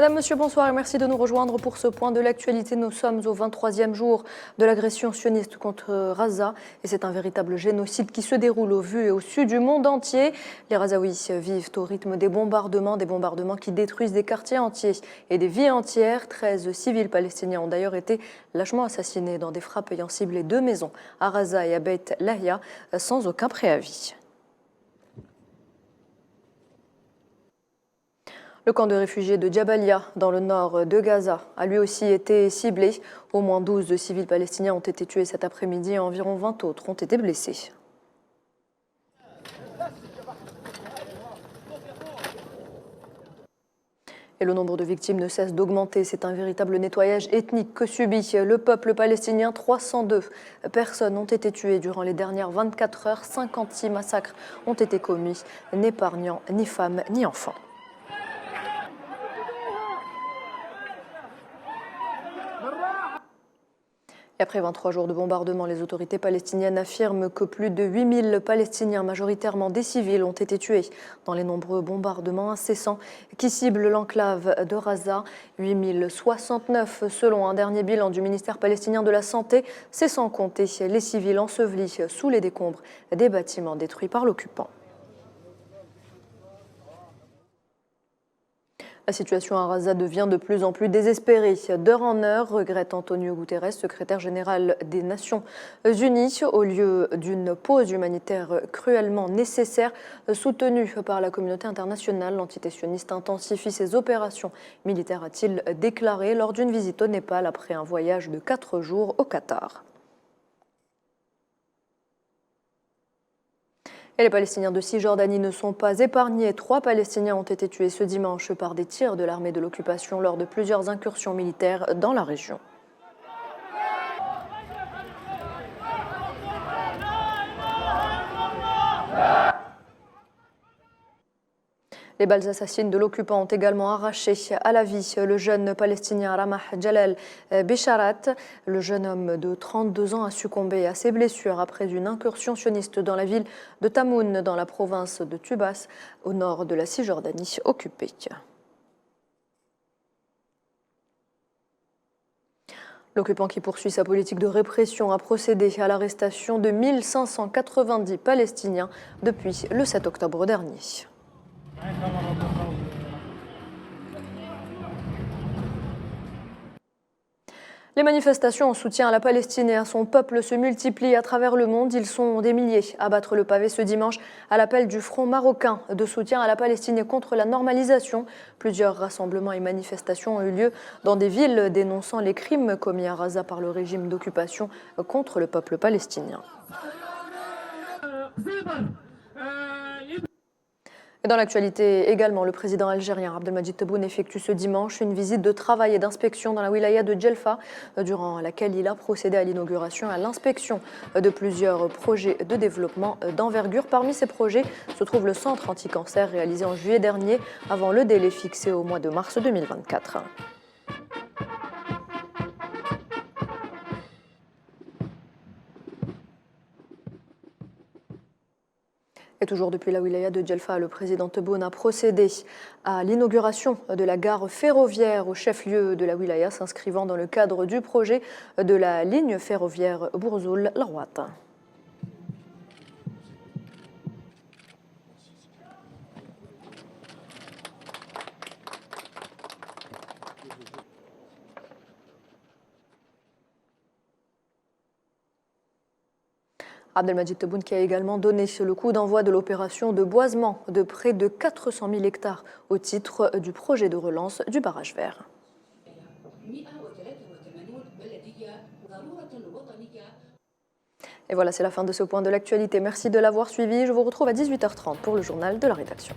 Madame, Monsieur, bonsoir et merci de nous rejoindre pour ce point de l'actualité. Nous sommes au 23e jour de l'agression sioniste contre Gaza et c'est un véritable génocide qui se déroule au vu et au su du monde entier. Les Gazaouis vivent au rythme des bombardements qui détruisent des quartiers entiers et des vies entières. 13 civils palestiniens ont d'ailleurs été lâchement assassinés dans des frappes ayant ciblé 2 maisons à Gaza et à Beit Lahia sans aucun préavis. Le camp de réfugiés de Jabalia, dans le nord de Gaza, a lui aussi été ciblé. Au moins 12 civils palestiniens ont été tués cet après-midi et environ 20 autres ont été blessés. Et le nombre de victimes ne cesse d'augmenter. C'est un véritable nettoyage ethnique que subit le peuple palestinien. 302 personnes ont été tuées durant les dernières 24 heures. 56 massacres ont été commis, n'épargnant ni femmes ni enfants. Et après 23 jours de bombardement, les autorités palestiniennes affirment que plus de 8000 Palestiniens, majoritairement des civils, ont été tués dans les nombreux bombardements incessants qui ciblent l'enclave de Gaza. 8069 selon un dernier bilan du ministère palestinien de la Santé. C'est sans compter les civils ensevelis sous les décombres des bâtiments détruits par l'occupant. La situation à Gaza devient de plus en plus désespérée. D'heure en heure, regrette Antonio Guterres, secrétaire général des Nations Unies, au lieu d'une pause humanitaire cruellement nécessaire, soutenue par la communauté internationale. L'entité sioniste intensifie ses opérations militaires, a-t-il déclaré lors d'une visite au Népal après un voyage de 4 jours au Qatar. Et les Palestiniens de Cisjordanie ne sont pas épargnés. 3 Palestiniens ont été tués ce dimanche par des tirs de l'armée de l'occupation lors de plusieurs incursions militaires dans la région. Les balles assassines de l'occupant ont également arraché à la vie le jeune Palestinien Ramah Jalal Bisharat. Le jeune homme de 32 ans a succombé à ses blessures après une incursion sioniste dans la ville de Tamoun, dans la province de Tubas, au nord de la Cisjordanie occupée. L'occupant qui poursuit sa politique de répression a procédé à l'arrestation de 1590 Palestiniens depuis le 7 octobre dernier. Les manifestations en soutien à la Palestine et à son peuple se multiplient à travers le monde. Ils sont des milliers à battre le pavé ce dimanche à l'appel du Front marocain de soutien à la Palestine et contre la normalisation. Plusieurs rassemblements et manifestations ont eu lieu dans des villes dénonçant les crimes commis à Gaza par le régime d'occupation contre le peuple palestinien. Et dans l'actualité également, le président algérien Abdelmadjid Tebboune effectue ce dimanche une visite de travail et d'inspection dans la wilaya de Djelfa, durant laquelle il a procédé à l'inauguration et à l'inspection de plusieurs projets de développement d'envergure. Parmi ces projets se trouve le centre anti-cancer réalisé en juillet dernier, avant le délai fixé au mois de mars 2024. Et toujours depuis la wilaya de Djelfa, le président Tebboune a procédé à l'inauguration de la gare ferroviaire au chef-lieu de la wilaya, s'inscrivant dans le cadre du projet de la ligne ferroviaire Bourzoul-Larouat. Abdelmadjid Tebboune qui a également donné le coup d'envoi de l'opération de boisement de près de 400 000 hectares au titre du projet de relance du barrage vert. Et voilà, c'est la fin de ce point de l'actualité. Merci de l'avoir suivi. Je vous retrouve à 18h30 pour le journal de la rédaction.